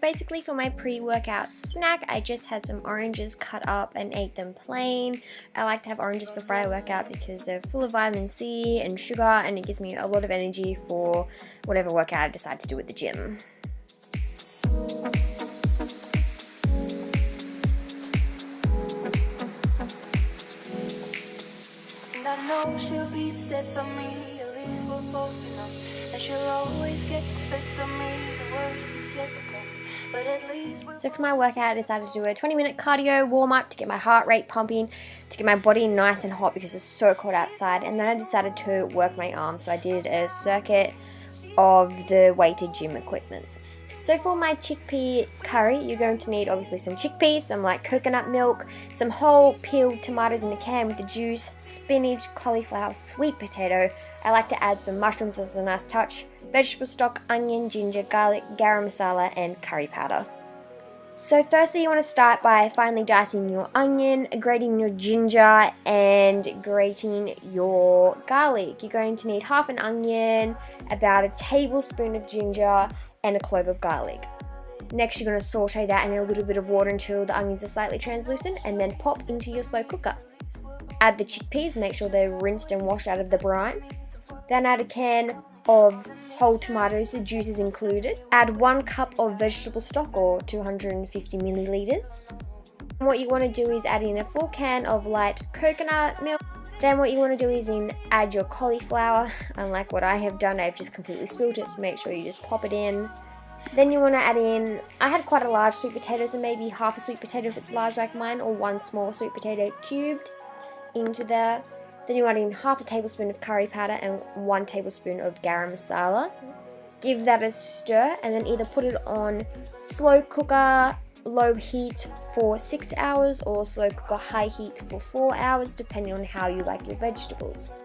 basically for my pre-workout snack, I just had some oranges cut up and ate them plain. I like to have oranges before I work out because they're full of vitamin C and sugar, and it gives me a lot of energy for whatever workout I decide to do at the gym. And I know she'll be there for me, at least we'll both know. And she'll always get the best of me, the worst is yet to come. But at least So for my workout, I decided to do a 20-minute cardio warm-up to get my heart rate pumping, to get my body nice and hot because it's so cold outside. And then I decided to work my arms, so I did a circuit of the weighted gym equipment. So for my chickpea curry, you're going to need obviously some chickpeas, some like coconut milk, some whole peeled tomatoes in the can with the juice, spinach, cauliflower, sweet potato. I like to add some mushrooms as a nice touch, vegetable stock, onion, ginger, garlic, garam masala, and curry powder. So firstly, you want to start by finely dicing your onion, grating your ginger, and grating your garlic. You're going to need half an onion, about a tablespoon of ginger, and a clove of garlic. Next, you're going to saute that in a little bit of water until the onions are slightly translucent, and then pop into your slow cooker. Add the chickpeas, make sure they're rinsed and washed out of the brine. Then add a can of whole tomatoes, the juice is included. Add 1 cup of vegetable stock or 250 milliliters. And what you want to do is add in a full can of light coconut milk. Then what you want to do is add your cauliflower. Unlike what I have done, I've just completely spilled it, so make sure you just pop it in. Then you want to add in, I had quite a large sweet potato, so maybe half a sweet potato if it's large like mine, or 1 small sweet potato cubed into there. Then you add in half a tablespoon of curry powder and 1 tablespoon of garam masala. Give that a stir and then either put it on slow cooker, low heat for 6 hours, or slow cooker, high heat for 4 hours, depending on how you like your vegetables.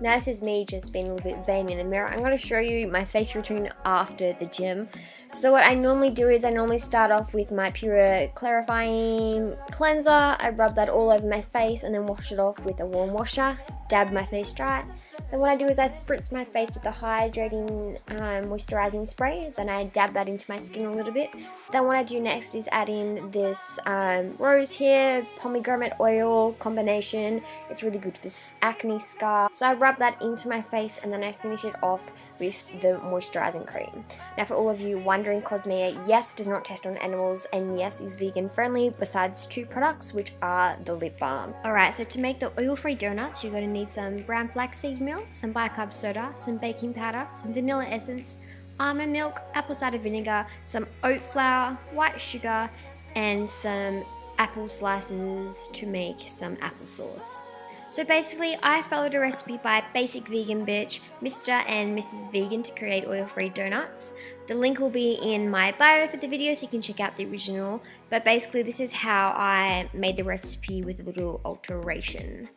Now this is me just being a little bit vain in the mirror. I'm going to show you my face routine after the gym. So what I normally do is I normally start off with my Pura Clarifying Cleanser. I rub that all over my face and then wash it off with a warm washer. Dab my face dry. Then what I do is I spritz my face with the hydrating moisturizing spray. Then I dab that into my skin a little bit. Then what I do next is add in this rose hair pomegranate oil combination. It's really good for acne scars. So I rub that into my face and then I finish it off with the moisturizing cream. Now for all of you wondering, Cosmea, yes, does not test on animals, and yes, is vegan friendly, besides 2 products, which are the lip balm. Alright, so to make the oil-free donuts, you're going to need some brown flaxseed milk, some bicarb soda, some baking powder, some vanilla essence, almond milk, apple cider vinegar, some oat flour, white sugar, and some apple slices to make some applesauce. So basically, I followed a recipe by Basic Vegan Bitch, Mr. and Mrs. Vegan, to create oil-free donuts. The link will be in my bio for the video, so you can check out the original. But basically, this is how I made the recipe with a little alteration.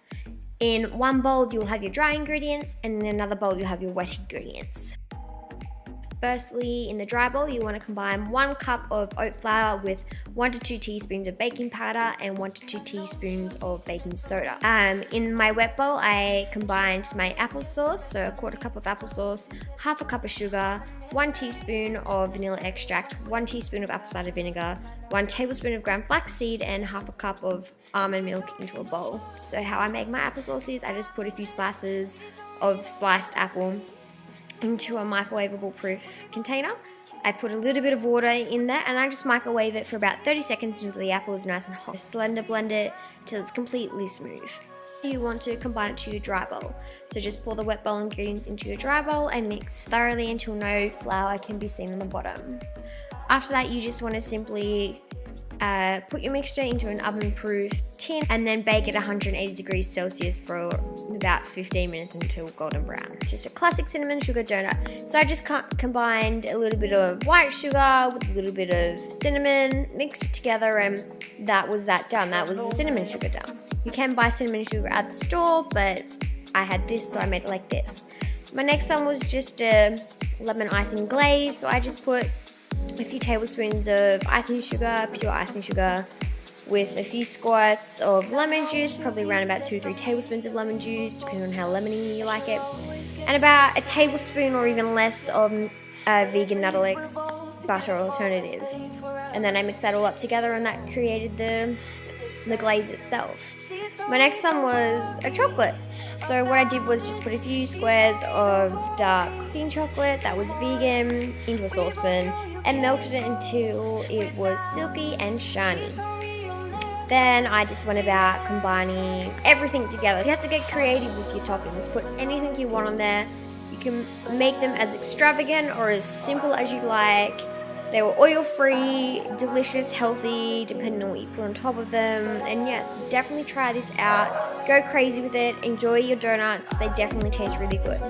In one bowl, you'll have your dry ingredients, and in another bowl, you'll have your wet ingredients. Firstly, in the dry bowl, you want to combine 1 cup of oat flour with 1 to 2 teaspoons of baking powder and 1 to 2 teaspoons of baking soda. In my wet bowl, I combined my applesauce, so 1/4 cup of applesauce, 1/2 cup of sugar, 1 teaspoon of vanilla extract, 1 teaspoon of apple cider vinegar, 1 tablespoon of ground flaxseed, and 1/2 cup of almond milk into a bowl. So how I make my applesauce is I just put a few slices of sliced apple into a microwavable proof container. I put a little bit of water in there and I just microwave it for about 30 seconds until the apple is nice and hot. Slender blend it till it's completely smooth. You want to combine it to your dry bowl. So just pour the wet bowl ingredients into your dry bowl and mix thoroughly until no flour can be seen on the bottom. After that, you just want to simply put your mixture into an oven-proof tin and then bake at 180 degrees Celsius for about 15 minutes until golden brown. Just a classic cinnamon sugar donut. So I just combined a little bit of white sugar with a little bit of cinnamon, mixed it together, and that was that done. That was the cinnamon sugar done. You can buy cinnamon sugar at the store, but I had this, so I made it like this. My next one was just a lemon icing glaze, so I just put a few tablespoons of icing sugar, pure icing sugar, with a few squirts of lemon juice, probably around about 2 or 3 tablespoons of lemon juice, depending on how lemony you like it, and about a tablespoon or even less of vegan Nutelix. butter alternative. And then I mixed that all up together, and that created the glaze itself. My next one was a chocolate. So what I did was just put a few squares of dark cooking chocolate that was vegan into a saucepan and melted it until it was silky and shiny. Then I just went about combining everything together. You have to get creative with your toppings. Put anything you want on there. You can make them as extravagant or as simple as you like. They were oil-free, delicious, healthy, depending on what you put on top of them. And yes, definitely try this out. Go crazy with it. Enjoy your donuts. They definitely taste really good.